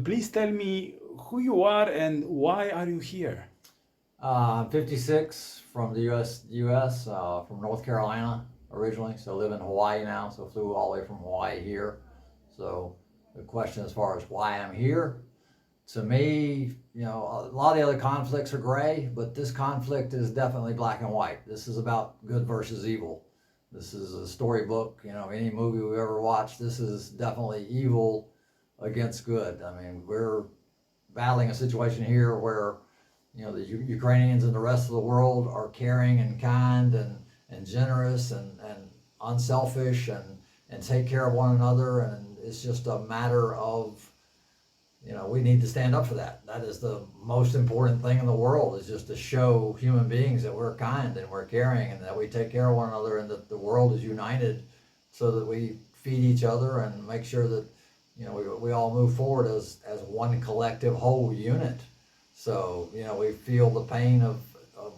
please tell me who you are and why are you here? I'm 56 from the U.S. From North Carolina originally, so live in Hawaii now, so flew all the way from Hawaii here. So the question as far as why I'm here, to me, you know, a lot of the other conflicts are gray, but this conflict is definitely black and white. This is about good versus evil. This is a storybook, you know, any movie we've ever watched, this is definitely evil against good. I mean, we're battling a situation here where, you know, the Ukrainians and the rest of the world are caring and kind and generous and unselfish and take care of one another. And it's just a matter of, you know, we need to stand up for that. That is the most important thing in the world, is just to show human beings that we're kind and we're caring and that we take care of one another and that the world is united so that we feed each other and make sure that, you know, we all move forward as one collective whole unit. So, you know, we feel the pain of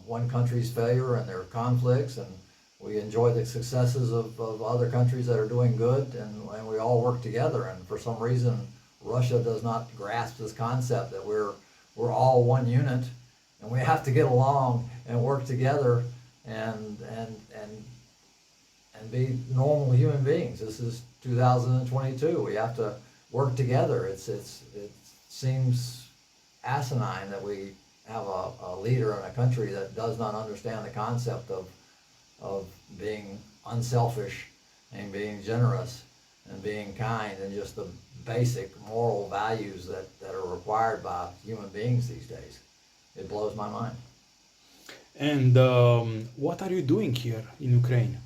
one country's failure and their conflicts, and we enjoy the successes of other countries that are doing good, and we all work together. And for some reason, Russia does not grasp this concept that we're all one unit, and we have to get along and work together and be normal human beings. This is 2022. We have to work together. It seems asinine that we have a leader in a country that does not understand the concept of being unselfish and being generous and being kind and just the basic moral values that are required by human beings these days. It blows my mind. And what are you doing here in Ukraine?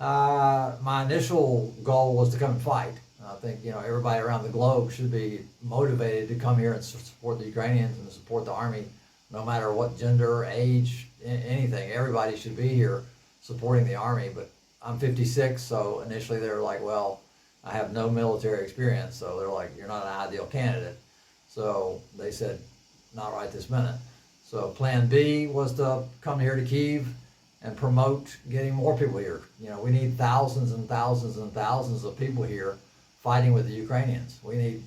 My initial goal was to come and fight. I think, you know, everybody around the globe should be motivated to come here and support the Ukrainians and support the army, no matter what gender, age, anything. Everybody should be here supporting the army. But I'm 56, so initially they were like, well, I have no military experience, so they're like, you're not an ideal candidate. So they said, not right this minute. So plan B was to come here to Kyiv and promote getting more people here. You know, we need thousands and thousands and thousands of people here fighting with the Ukrainians. We need,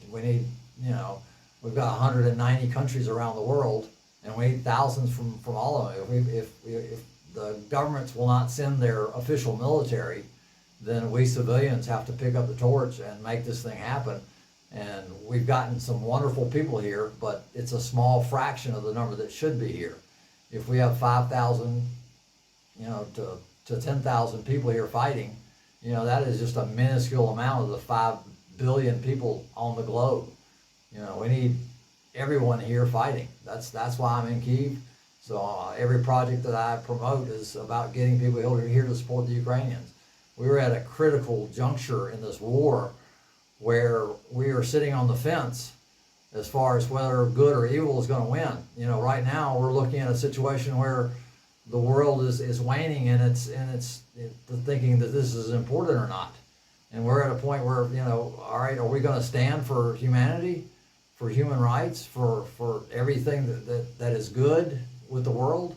you know, we've got 190 countries around the world, and we need thousands from all of them. If the governments will not send their official military, then we civilians have to pick up the torch and make this thing happen. And we've gotten some wonderful people here, but it's a small fraction of the number that should be here. If we have 5,000, you know, to 10,000 people here fighting, you know, that is just a minuscule amount of the 5 billion people on the globe. You know, we need everyone here fighting. That's why I'm in Kyiv. So every project that I promote is about getting people here to support the Ukrainians. We were at a critical juncture in this war where we are sitting on the fence as far as whether good or evil is going to win. You know, right now we're looking at a situation where the world is waning and it's thinking that this is important or not. And we're at a point where, you know, all right, are we going to stand for humanity, for human rights, for everything that is good with the world?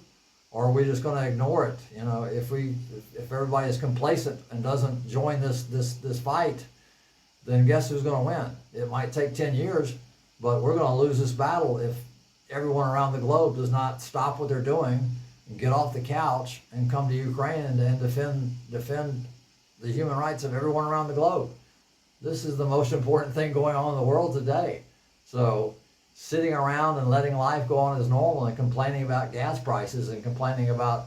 Or are we just going to ignore it? You know, if everybody is complacent and doesn't join this fight, then guess who's going to win? It might take 10 years, but we're going to lose this battle if everyone around the globe does not stop what they're doing and get off the couch and come to Ukraine and defend the human rights of everyone around the globe. This is the most important thing going on in the world today. So sitting around and letting life go on as normal and complaining about gas prices and complaining about,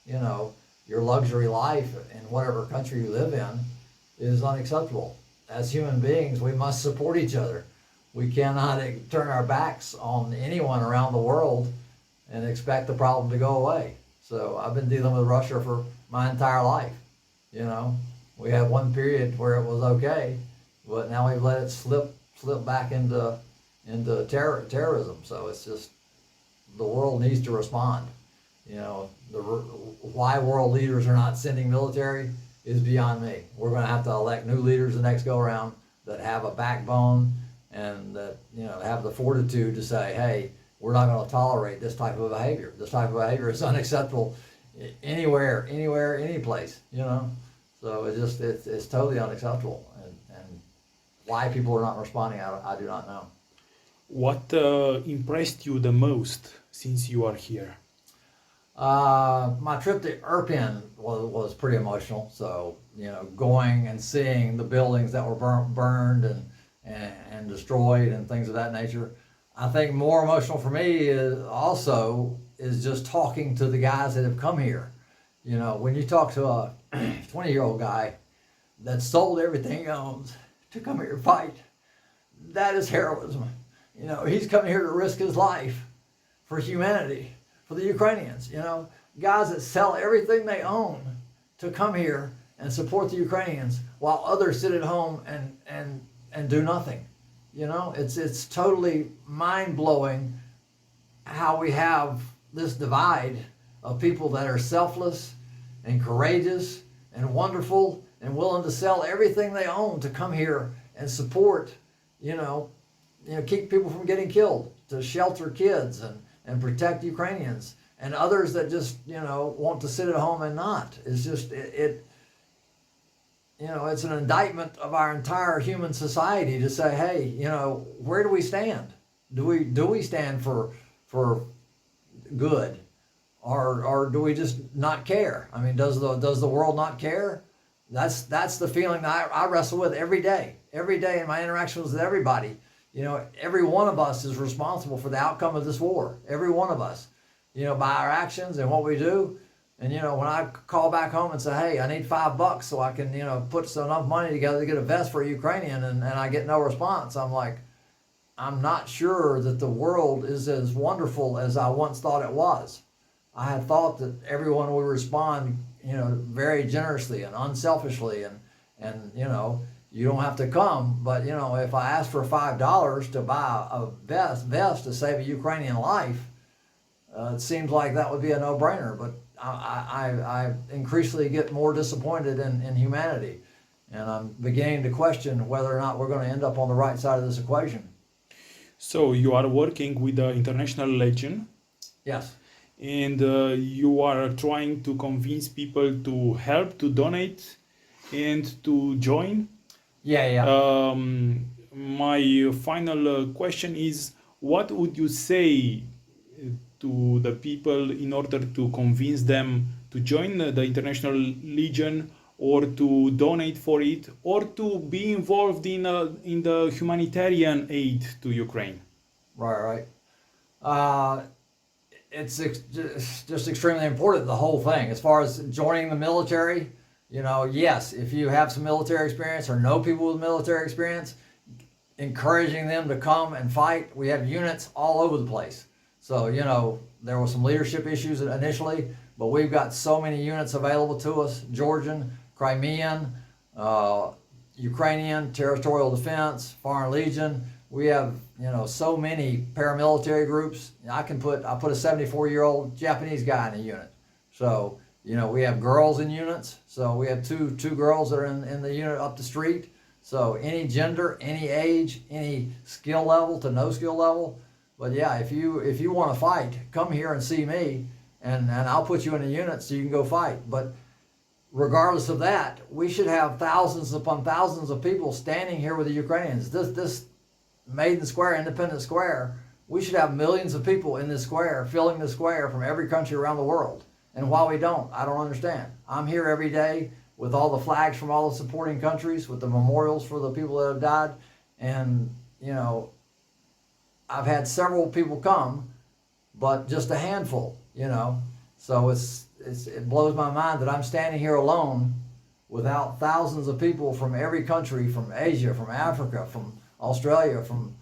you know, your luxury life in whatever country you live in is unacceptable. As human beings, we must support each other. We cannot turn our backs on anyone around the world and expect the problem to go away. So I've been dealing with Russia for my entire life. You know, we had one period where it was okay, but now we've let it slip back into terrorism. So it's just, the world needs to respond. You know, why world leaders are not sending military is beyond me. We're going to have to elect new leaders the next go around that have a backbone and that, you know, have the fortitude to say, hey, we're not going to tolerate this type of behavior. This type of behavior is unacceptable anywhere, any place, you know. So it's totally unacceptable. And why people are not responding, I do not know. What impressed you the most since you are here? My trip to Irpin was pretty emotional. So, going and seeing the buildings that were burned and destroyed and things of that nature. I think more emotional for me is just talking to the guys that have come here. When you talk to a 20-year-old guy that sold everything he owns to come here to fight, that is heroism. He's coming here to risk his life for humanity, for the Ukrainians. Guys that sell everything they own to come here and support the Ukrainians while others sit at home and do nothing. It's totally mind-blowing how we have this divide of people that are selfless and courageous and wonderful and willing to sell everything they own to come here and support, keep people from getting killed, to shelter kids and protect Ukrainians, and others that just, want to sit at home and not. It's just, it's an indictment of our entire human society to say, hey, where do we stand? Do we stand for good, or do we just not care? I mean, does the world not care? That's the feeling that I wrestle with every day in my interactions with everybody. Every one of us is responsible for the outcome of this war. Every one of us, by our actions and what we do. And, when I call back home and say, hey, I need $5 so I can, put enough money together to get a vest for a Ukrainian, and I get no response, I'm like, I'm not sure that the world is as wonderful as I once thought it was. I had thought that everyone would respond, very generously and unselfishly, and you don't have to come, but if I ask for $5 to buy a vest to save a Ukrainian life, it seems like that would be a no-brainer. But I increasingly get more disappointed in humanity, and I'm beginning to question whether or not we're going to end up on the right side of this equation. So you are working with the International Legion. Yes. And you are trying to convince people to help, to donate, and to join. Yeah. My final question is, what would you say to the people in order to convince them to join the International Legion, or to donate for it, or to be involved in the humanitarian aid to Ukraine? Right. It's just extremely important, the whole thing. As far as joining the military, yes, if you have some military experience or know people with military experience, encouraging them to come and fight. We have units all over the place. So, there were some leadership issues initially, but we've got so many units available to us: Georgian, Crimean, Ukrainian, Territorial Defense, Foreign Legion. We have, so many paramilitary groups. I put a 74-year-old Japanese guy in a unit. So, we have girls in units. So we have two girls that are in the unit up the street. So any gender, any age, any skill level to no skill level. But yeah, if you want to fight, come here and see me, and I'll put you in a unit so you can go fight. But regardless of that, we should have thousands upon thousands of people standing here with the Ukrainians. This Maiden Square, Independence Square, we should have millions of people in this square, filling the square from every country around the world. And why we don't, I don't understand. I'm here every day with all the flags from all the supporting countries, with the memorials for the people that have died. And, I've had several people come, but just a handful, So it blows my mind that I'm standing here alone without thousands of people from every country, from Asia, from Africa, from Australia, from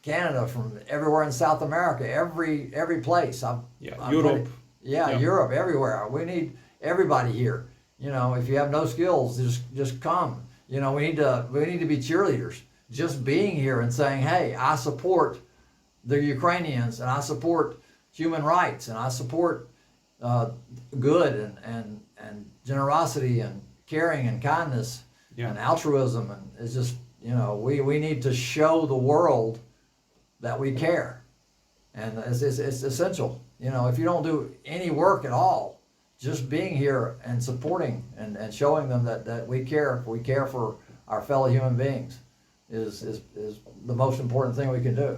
Canada, from everywhere in South America, every place. Europe. Europe, everywhere. We need everybody here. If you have no skills, just come. We need to be cheerleaders. Just being here and saying, hey, I support the Ukrainians, and I support human rights, and I support good and generosity and caring and kindness and altruism, and it's just we need to show the world that we care, and it's essential. If you don't do any work at all, just being here and supporting and showing them that we care for our fellow human beings, is the most important thing we can do.